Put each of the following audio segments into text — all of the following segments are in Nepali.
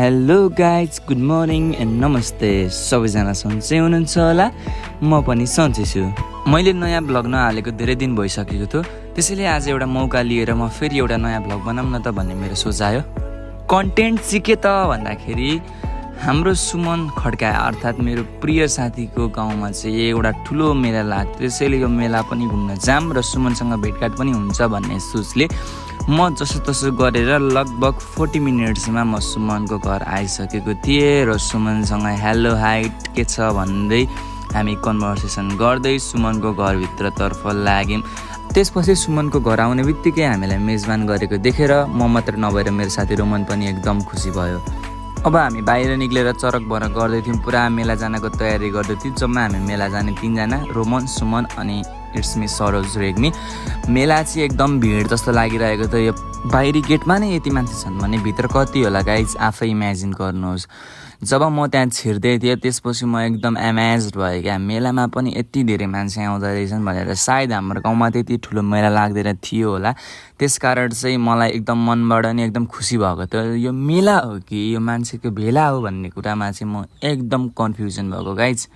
Hello guys, good morning and नमस्ते। सबैजना सन्चै हुनुहुन्छ होला, म पनि सन्चै छु। मैले नयाँ भ्लग नहालेको धेरै दिन भइसकेको थियो, त्यसैले आज एउटा मौका लिएर म फेरि एउटा नयाँ भ्लग बनाऊँ न त भन्ने मेरो सोच आयो। कन्टेन्ट सिके त भन्दाखेरि हाम्रो सुमन खड्का अर्थात् मेरो प्रिय साथीको गाउँमा चाहिँ एउटा ठुलो मेला लाग्थ्यो, त्यसैले यो मेला पनि घुम्न जाम र सुमनसँग भेटघाट पनि हुन्छ भन्ने सोचले म जसोतसो गरेर लगभग 40 मिनट्समा म सुमनको घर आइसकेको थिएँ र सुमनसँग हेलो हाइट के छ भन्दै हामी कन्भर्सेसन गर्दै सुमनको घरभित्रतर्फ लाग्यौँ। त्यसपछि सुमनको घर आउने बित्तिकै हामीलाई मेजबान गरेको देखेर म मात्र नभएर मेरो साथी रोमन पनि एकदम खुसी भयो। अब हामी बाहिर निक्लेर चरक भरक गर्दै थियौँ, पुरा मेला जानको तयारी गर्दै थियौँ। जम्मा हामी मेला जाने 3 जना, रोमन, सुमन अनि इट्स मी सरोज रेग्मी। मेला चाहिँ एकदम भिड जस्तो लागिरहेको थियो। यो बाहिरी गेटमा नै यति मान्छे छन् भने भित्र कति होला गाइज, आफै इमेजिन गर्नुहोस्। जब म त्यहाँ छिर्दै थिएँ त्यसपछि म एकदम एमेज्ड भएँ क्या, मेलामा पनि यति धेरै मान्छे आउँदो रहेछन् भनेर। सायद हाम्रो गाउँमा त्यति ठुलो मेला लाग्दैन थियो होला, त्यसकारण चाहिँ मलाई एकदम मनबाट नि एकदम खुसी भएको थियो। यो मेला हो कि यो मान्छेको भेला हो भन्ने कुरामा चाहिँ म एकदम कन्फ्युजन भएको गाइज।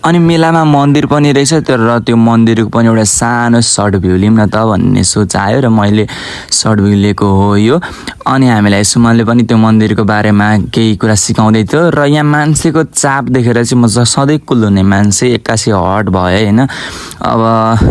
अनि मेलामा मन्दिर पनि रहेछ, र त्यो मन्दिरको पनि एउटा सानो सर्ट भ्यू लिउँ न त भन्ने सोच आयो र मैले सर्ट भ्यू लिएको हो यो। अनि हामीलाई सुमनले पनि त्यो मन्दिरको बारेमा केही कुरा सिकाउँदै थियो र यहाँ मान्छेको चाप देखेर चाहिँ म सधैँ कुल हुने मान्छे एक्कासी हट भयो होइन। अब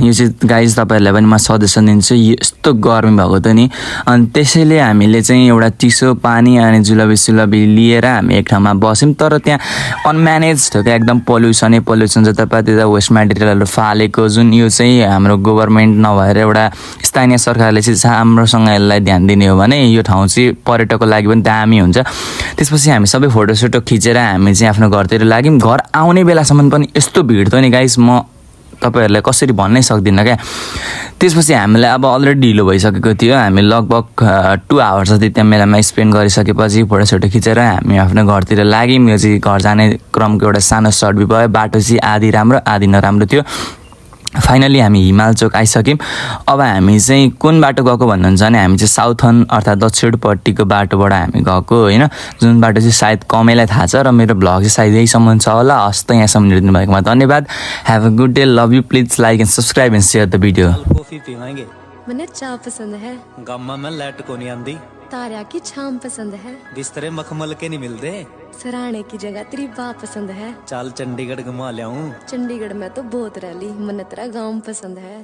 यो चाहिँ गाइज तपाईँहरूलाई पनि म सजेसन दिन्छु, यस्तो गर्मी भएको थियो नि, अनि त्यसैले हामीले चाहिँ एउटा चिसो पानी अनि जुलबी सुलबी लिएर हामी एक ठाउँमा बस्यौँ। तर त्यहाँ अनम्यानेज थियो क्या, एकदम पोल्युसन जतापाति वेस्ट मेटेरियलहरू फालेको, जुन यो चाहिँ हाम्रो गभर्मेन्ट नभएर एउटा स्थानीय सरकारले चाहिँ राम्रोसँग यसलाई ध्यान दिने हो भने यो ठाउँ चाहिँ पर्यटकको लागि पनि दामी हुन्छ। त्यसपछि हामी सबै फोटोसोटो खिचेर हामी चाहिँ आफ्नो घरतिर लाग्यौँ। घर आउने बेलासम्म पनि यस्तो भिड थियो नि गाइस, म तपाईँहरूलाई कसरी भन्नै सक्दिनँ क्या। त्यसपछि हामीलाई अब अलरेडी ढिलो भइसकेको थियो, हामी लगभग 2 आवर्स जति त्यहाँ मेलामा स्पेन्ड गरिसकेपछि फोटोसोटो खिचेर हामी आफ्नो घरतिर लाग्यौँ। यो चाहिँ घर जाने क्रमको एउटा सानो सर्ट भी भयो। बाटो चाहिँ आधी राम्रो आधी नराम्रो थियो। फाइनली हामी हिमाल चोक आइसक्यौँ। अब हामी चाहिँ कुन बाटो गएको भन्नुहुन्छ भने हामी चाहिँ साउथर्न अर्थात् दक्षिणपट्टिको बाटोबाट हामी गएको होइन, जुन बाटो चाहिँ सायद कमैलाई थाहा छ र मेरो भ्लग चाहिँ सायद यहीसम्म छ होला। हस् त यहाँसम्म हेरिदिनु भएकोमा धन्यवाद। Have a good day, love you, please like and subscribe and share the video. Coffee पीवाएंगे? मन्ने चाय पसंद है। गामा में लाइट को नहीं आंदी। तारा की छाम पसंद है। बिस्तरे मखमल के नहीं मिलते। सराहने की जगह तेरी बात पसंद है। चाल चंडीगढ़ घुमा लियाऊं। चंडीगढ़ में तो बहुत रैली, मन्ने तेरा गांव पसंद है।